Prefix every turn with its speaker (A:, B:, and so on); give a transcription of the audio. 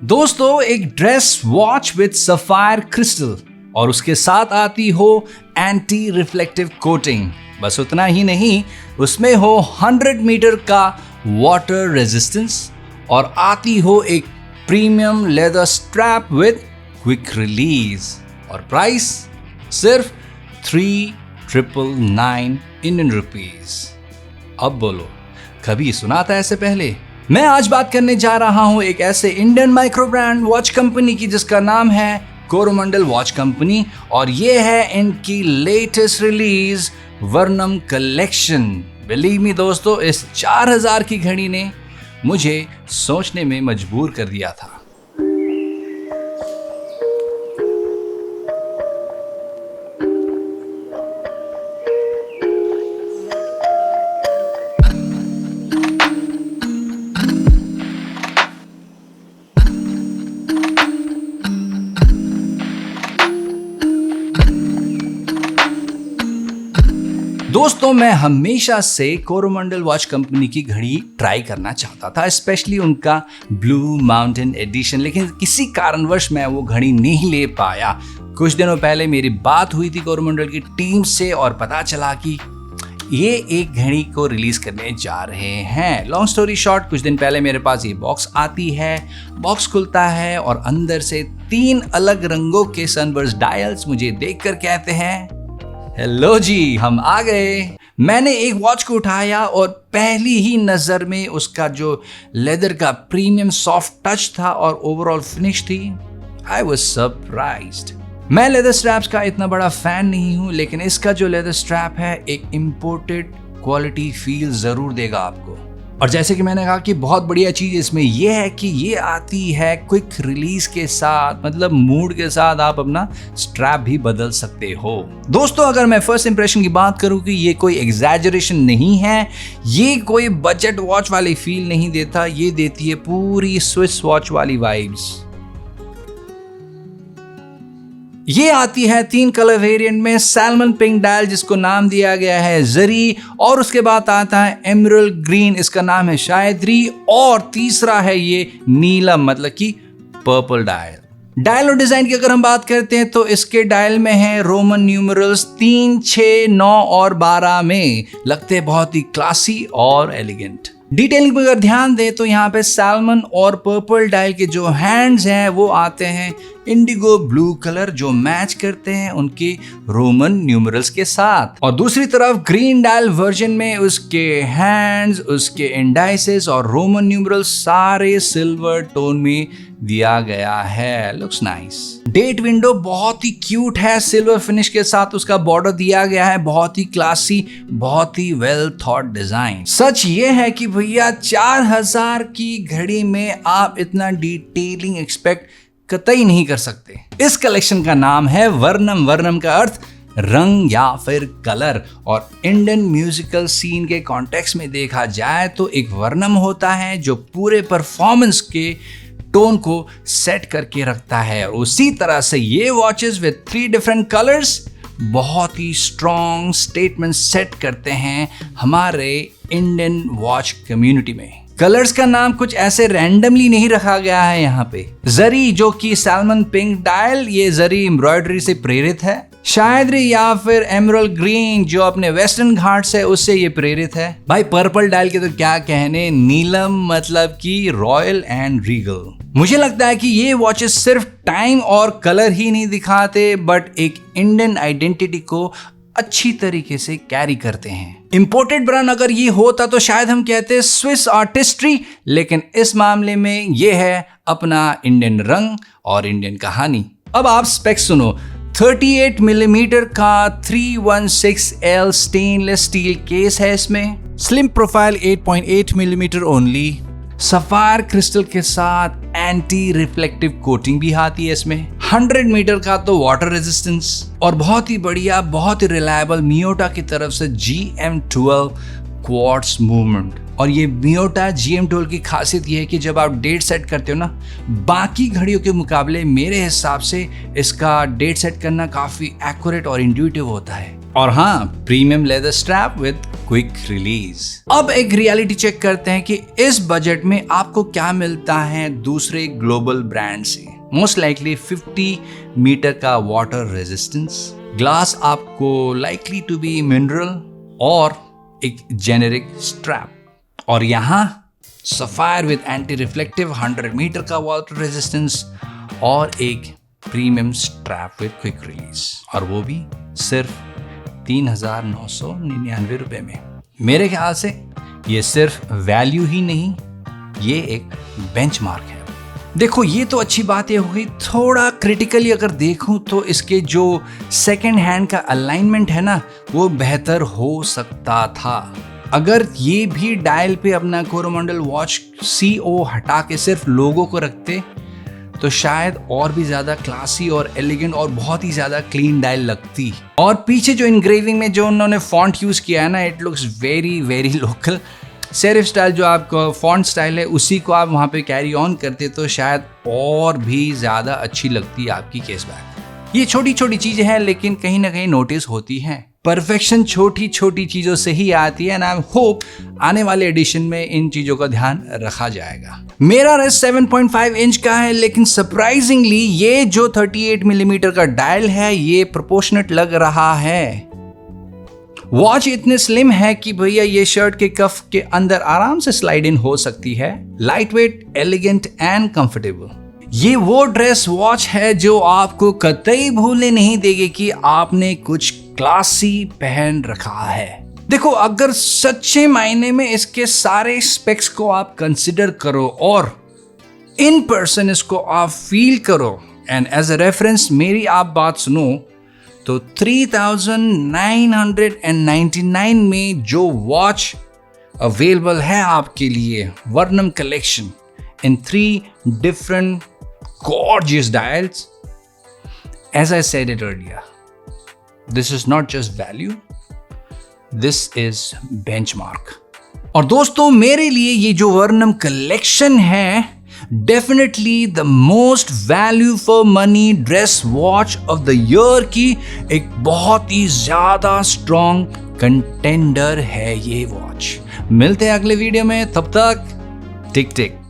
A: दोस्तों, एक dress watch with sapphire crystal और उसके साथ आती हो एंटी रिफ्लेक्टिव कोटिंग। बस उतना ही नहीं, उसमें हो 100 मीटर का वाटर रेजिस्टेंस और आती हो एक premium leather strap with quick release और प्राइस सिर्फ 3,999 इंडियन रुपीज। अब बोलो, कभी सुना था ऐसे पहले? मैं आज बात करने जा रहा हूं एक ऐसे Indian micro brand watch company की जिसका नाम है कोरोमंडल वॉच कंपनी और ये है इनकी latest release Varnam collection. Believe me दोस्तों, इस 4000 की घड़ी ने मुझे सोचने में मजबूर कर दिया था। दोस्तों, मैं हमेशा से कोरोमंडल वॉच कंपनी की घड़ी ट्राई करना चाहता था, स्पेशली उनका ब्लू माउंटेन एडिशन, लेकिन किसी कारणवश मैं वो घड़ी नहीं ले पाया। कुछ दिनों पहले मेरी बात हुई थी कोरोमंडल की टीम से और पता चला कि ये एक घड़ी को रिलीज करने जा रहे हैं। लॉन्ग स्टोरी शॉर्ट, कुछ दिन पहले मेरे पास ये बॉक्स आती है, बॉक्स खुलता है और अंदर से 3 अलग रंगों के सनबर्स्ट डायल्स मुझे देखकर कहते हैं, हेलो जी, हम आ गए। मैंने एक वॉच को उठाया और पहली ही नजर में उसका जो लेदर का प्रीमियम सॉफ्ट टच था और ओवरऑल फिनिश थी, आई वाज सरप्राइज्ड। मैं लेदर स्ट्रैप्स का इतना बड़ा फैन नहीं हूं, लेकिन इसका जो लेदर स्ट्रैप है एक इंपोर्टेड क्वालिटी फील जरूर देगा आपको। और जैसे कि मैंने कहा कि बहुत बढ़िया चीज इसमें यह है कि ये आती है क्विक रिलीज के साथ, मतलब मूड के साथ आप अपना स्ट्रैप भी बदल सकते हो। दोस्तों, अगर मैं फर्स्ट इंप्रेशन की बात करूं कि ये कोई एग्जैजरेशन नहीं है, ये कोई बजट वॉच वाली फील नहीं देता, ये देती है पूरी स्विस वॉच वाली वाइब्स। ये आती है 3 कलर वेरिएंट में, सैल्मन पिंक डायल जिसको नाम दिया गया है जरी, और उसके बाद आता है एमरल्ड ग्रीन, इसका नाम है शायदरी, और तीसरा है ये नीलम मतलब कि पर्पल डायल। डायल और डिजाइन की अगर हम बात करते हैं तो इसके डायल में है रोमन न्यूमरल्स 3, 6, 9 और 12 में, लगते हैं बहुत ही क्लासी और एलिगेंट। डिटेलिंग पर अगर ध्यान दें तो यहाँ पे सैल्मन और पर्पल डायल के जो हैंड्स हैं वो आते हैं इंडिगो ब्लू कलर, जो मैच करते हैं उनके रोमन न्यूमरल्स के साथ, और दूसरी तरफ ग्रीन डायल वर्जन में उसके हैंड्स, उसके इंडाइसेस और रोमन न्यूमरल्स सारे सिल्वर टोन में दिया गया है। Looks nice. डेट विंडो बहुत ही क्यूट है, सिल्वर फिनिश के साथ उसका बॉर्डर दिया गया है, बहुत ही क्लासी, बहुत ही वेल थॉट डिजाइन। सच ये है कि भैया 4000 की घड़ी में आप इतना डिटेलिंग एक्सपेक्ट कतई नहीं कर सकते। इस कलेक्शन का नाम है वर्नम। वर्नम का अर्थ रंग या फिर कलर, और इंडियन म्यूजिकल सीन के कॉन्टेक्स्ट में देखा जाए तो एक वर्नम होता है जो पूरे परफॉर्मेंस के टोन को सेट करके रखता है, और उसी तरह से ये वॉचेस विद 3 डिफरेंट कलर्स बहुत ही स्ट्रॉन्ग स्टेटमेंट सेट करते हैं हमारे इंडियन वॉच कम्युनिटी में। कलर्स का नाम कुछ ऐसे रैंडमली नहीं रखा गया है यहाँ पे। जरी जो कि सैल्मन पिंक डायल, ये जरी एम्ब्रॉयडरी से प्रेरित है। शायदरी या फिर एमरल्ड ग्रीन जो अपने वेस्टर्न घाट से, उससे ये प्रेरित है। भाई पर्पल डायल के तो क्या कहने, नीलम मतलब कि रॉयल एंड रीगल। मुझे लगता है कि ये वॉचेस सिर्फ टाइम और कलर ही नहीं दिखाते, बट एक इंडियन आइडेंटिटी को अच्छी तरीके से कैरी करते हैं। इंपोर्टेड ब्रांड अगर ये होता तो शायद हम कहते स्विस आर्टिस्ट्री, लेकिन इस मामले में ये है अपना इंडियन रंग और इंडियन कहानी। अब आप स्पेक्स सुनो। 38 मिलीमीटर का 316L स्टेनलेस स्टील केस है इसमें। Slim profile 8.8 millimetre only. Sapphire crystal के साथ एंटी रिफ्लेक्टिव कोटिंग भी आती है इसमें। 100 मीटर का तो वाटर रेजिस्टेंस, और बहुत ही बढ़िया, बहुत ही रिलायबल मियोटा की तरफ से GM12 क्वार्ट्स मूवमेंट। और ये मियोटा GM12 की खासियत ये है कि जब आप डेट सेट करते हो ना, बाकी घड़ियों के मुकाबले मेरे हिसाब से इसका डेट सेट करना काफी एक्यूरेट और इंट्यूटिव होता है। और हाँ, premium leather strap with quick release. अब एक रियलिटी चेक करते हैं कि इस बजट में आपको क्या मिलता है दूसरे ग्लोबल ब्रांड से। मोस्ट लाइकली 50 मीटर का वाटर रेजिस्टेंस, ग्लास आपको लाइकली टू बी मिनरल और एक जेनेरिक स्ट्रैप, और यहाँ sapphire with anti reflective 100 metre का वाटर रेजिस्टेंस और एक premium strap with quick release, और वो भी सिर्फ 3,999 रुपए में। मेरे ख्याल से ये सिर्फ वैल्यू ही नहीं, ये एक बेंचमार्क है। देखो ये तो अच्छी बातें हो गई, थोड़ा क्रिटिकली अगर देखूं तो इसके जो सेकंड हैंड का अलाइनमेंट है ना, वो बेहतर हो सकता था। अगर ये भी डायल पे अपना कोरोमंडल वॉच CO हटा के सिर्फ लोगो को रखते तो शायद और भी ज्यादा क्लासी और एलिगेंट और बहुत ही ज्यादा क्लीन डायल लगती। और पीछे जो इंग्रेविंग में जो उन्होंने फॉन्ट यूज किया है ना, it looks very very local. Serif style जो आपका फॉन्ट स्टाइल है उसी को आप वहाँ पे कैरी ऑन करते तो शायद और भी ज़्यादा अच्छी लगती आपकी केस बैग। ये छोटी छोटी चीज़ें हैं लेकिन कहीं ना कहीं नोटिस होती हैं। परफेक्शन छोटी छोटी चीज़ों से ही आती है, एंड आई होप आने वाले एडिशन में इन चीज़ों का ध्यान रखा जाएगा। मेरा रेस्ट 7.5 इंच का है, लेकिन सरप्राइजिंगली ये जो 38 मिलीमीटर का डायल है ये प्रोपोर्शनेट लग रहा है। वॉच इतने स्लिम है कि भैया ये शर्ट के कफ के अंदर आराम से स्लाइड इन हो सकती है। Light weight, elegant and comfortable. ये वो ड्रेस वॉच है जो आपको कतई भूलने नहीं देगी कि आपने कुछ क्लासी पहन रखा है। देखो अगर सच्चे मायने में इसके सारे स्पेक्स को आप कंसिडर करो और इन पर्सन इसको आप फील करो, एंड एज अ रेफरेंस मेरी आप बात सुनो तो 3,999 में जो वॉच अवेलेबल है आपके लिए, वर्नम collection in 3 different gorgeous dials, as I said it earlier, this is not just value, this is benchmark। और दोस्तों मेरे लिए ये जो वर्नम कलेक्शन है definitely the most value for money dress watch of the year की एक बहुत ही ज्यादा स्ट्रॉन्ग कंटेंडर है ये वॉच। मिलते हैं अगले वीडियो में, तब तक टिक टिक।